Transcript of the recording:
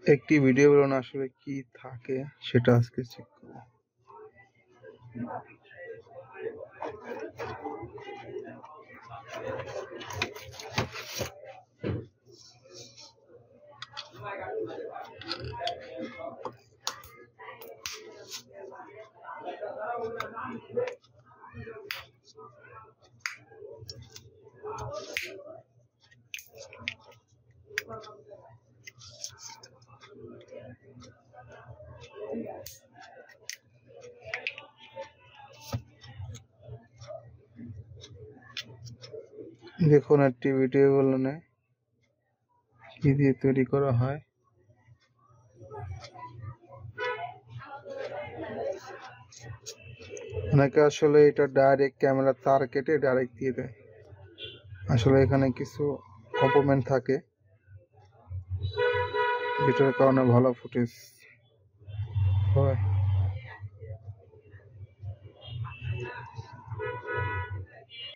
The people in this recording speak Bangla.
একটি ভিডিও বানানো আসলে কি থাকে সেটা আজকে চেক করব। দেখুন একটি ভিডিও বানানো কি দিয়ে তৈরি করা হয়। অনেকে আসলে এটা ডাইরেক্ট ক্যামেরা তার কেটে ডাইরেক্ট দিয়ে দেয়। আসলে এখানে কিছু কম্পোনেন্ট থাকে যেটার কারণে ভালো ফুটেজ হয়।